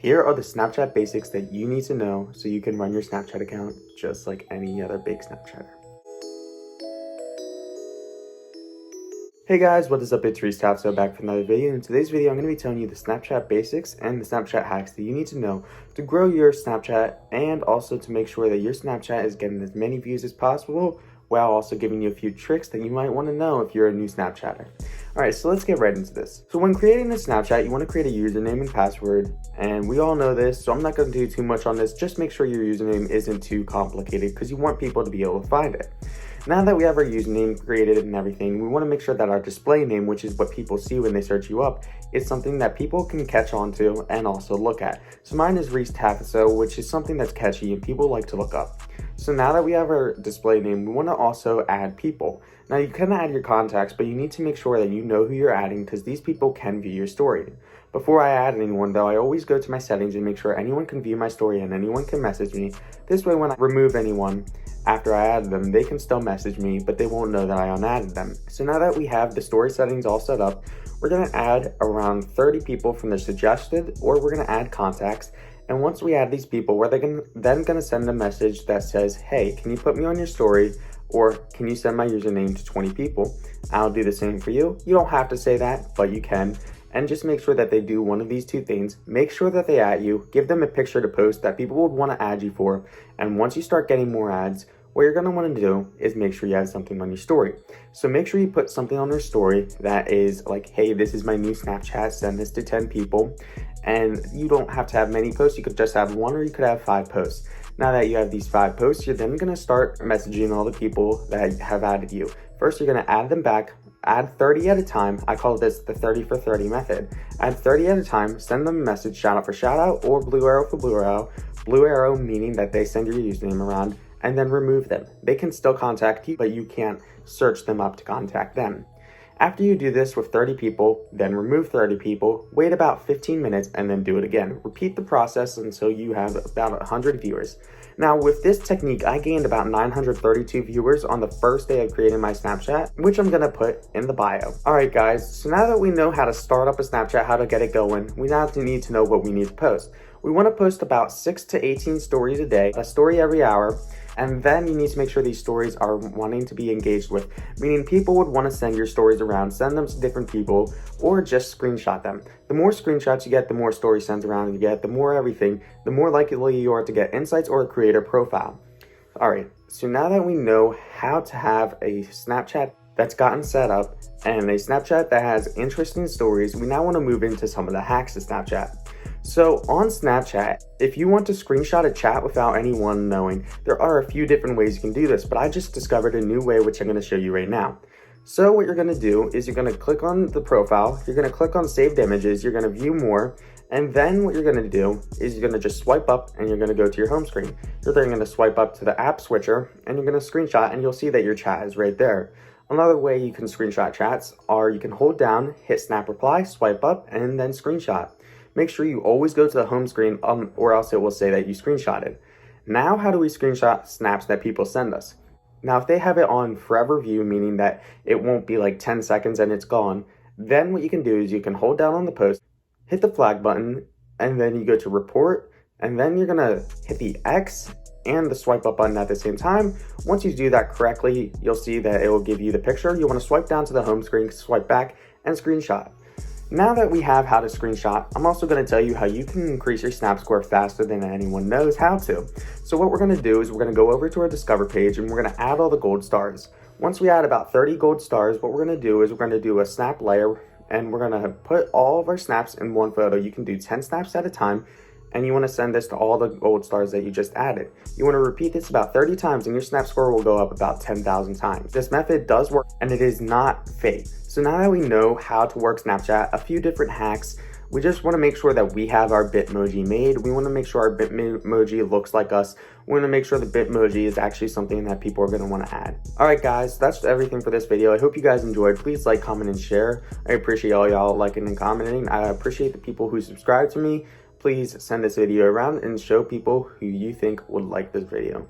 Here are the Snapchat basics that you need to know so you can run your Snapchat account just like any other big Snapchatter. Hey guys, what is up? It's Reese so back for another video. In today's video, I'm going to be telling you the Snapchat basics and the Snapchat hacks that you need to know to grow your Snapchat and also to make sure that your Snapchat is getting as many views as possible, while also giving you a few tricks that you might want to know if you're a new Snapchatter. Alright, so let's get right into this. So when creating a Snapchat, you want to create a username and password, and we all know this, so I'm not going to do too much on this. Just make sure your username isn't too complicated because you want people to be able to find it. Now that we have our username created and everything, we want to make sure that our display name, which is what people see when they search you up, is something that people can catch on to and also look at. So mine is Reese Tafaso, which is something that's catchy and people like to look up. So now that we have our display name, we want to also add people. Now you can add your contacts, but you need to make sure that you know who you're adding because these people can view your story. Before I add anyone though, I always go to my settings and make sure anyone can view my story and anyone can message me. This way when I remove anyone after I add them, they can still message me, but they won't know that I unadded them. So now that we have the story settings all set up, we're going to add around 30 people from the suggested, or we're going to add contacts. And once we add these people, we're then going to send a message that says, hey, can you put me on your story? Or can you send my username to 20 people? I'll do the same for you. You don't have to say that, but you can. And just make sure that they do one of these two things. Make sure that they add you, give them a picture to post that people would want to add you for. And once you start getting more ads, what you're going to want to do is make sure you have something on your story. So make sure you put something on your story that is like, hey, this is my new Snapchat, send this to 10 people. And you don't have to have many posts. You could just have one, or you could have 5 posts. Now that you have these 5 posts, you're then going to start messaging all the people that have added you. First, you're going to add them back. Add 30 at a time. I call this the 30 for 30 method. Add 30 at a time, send them a message, shout out for shout out, or blue arrow for blue arrow. Blue arrow meaning that they send your username around, and then remove them. They can still contact you, but you can't search them up to contact them. After you do this with 30 people, then remove 30 people, wait about 15 minutes, and then do it again. Repeat the process until you have about 100 viewers. Now with this technique, I gained about 932 viewers on the first day of creating my Snapchat, which I'm gonna put in the bio. Alright guys, so now that we know how to start up a Snapchat, how to get it going, we now need to know what we need to post. We want to post about 6 to 18 stories a day, a story every hour, and then you need to make sure these stories are wanting to be engaged with, meaning people would want to send your stories around, send them to different people, or just screenshot them. The more screenshots you get, the more story sends around you get, the more everything, the more likely you are to get insights or a creator profile. Alright, so now that we know how to have a Snapchat that's gotten set up and a Snapchat that has interesting stories, we now want to move into some of the hacks of Snapchat. So on Snapchat, if you want to screenshot a chat without anyone knowing, there are a few different ways you can do this, but I just discovered a new way which I'm going to show you right now. So what you're going to do is you're going to click on the profile, you're going to click on saved images, you're going to view more, and then what you're going to do is you're going to just swipe up and you're going to go to your home screen. You're then going to swipe up to the app switcher and you're going to screenshot, and you'll see that your chat is right there. Another way you can screenshot chats are you can hold down, hit snap reply, swipe up, and then screenshot. Make sure you always go to the home screen or else it will say that you screenshotted. Now, how do we screenshot snaps that people send us? Now, if they have it on forever view, meaning that it won't be like 10 seconds and it's gone, then what you can do is you can hold down on the post, hit the flag button, and then you go to report, and then you're gonna hit the X and the swipe up button at the same time. Once you do that correctly, you'll see that it will give you the picture. You want to swipe down to the home screen, swipe back, and screenshot. Now that we have how to screenshot, I'm also going to tell you how you can increase your snap score faster than anyone knows how to. So what we're going to do is we're going to go over to our Discover page and we're going to add all the gold stars. Once we add about 30 gold stars, what we're going to do is we're going to do a snap layer, and we're going to put all of our snaps in one photo. You can do 10 snaps at a time, and you want to send this to all the gold stars that you just added. You want to repeat this about 30 times and your snap score will go up about 10,000 times. This method does work and it is not fake. So now that we know how to work Snapchat, a few different hacks, we just want to make sure that we have our Bitmoji made. We want to make sure our Bitmoji looks like us. We want to make sure the Bitmoji is actually something that people are going to want to add. Alright guys, that's everything for this video. I hope you guys enjoyed. Please like, comment, and share. I appreciate all y'all liking and commenting. I appreciate the people who subscribe to me. Please send this video around and show people who you think would like this video.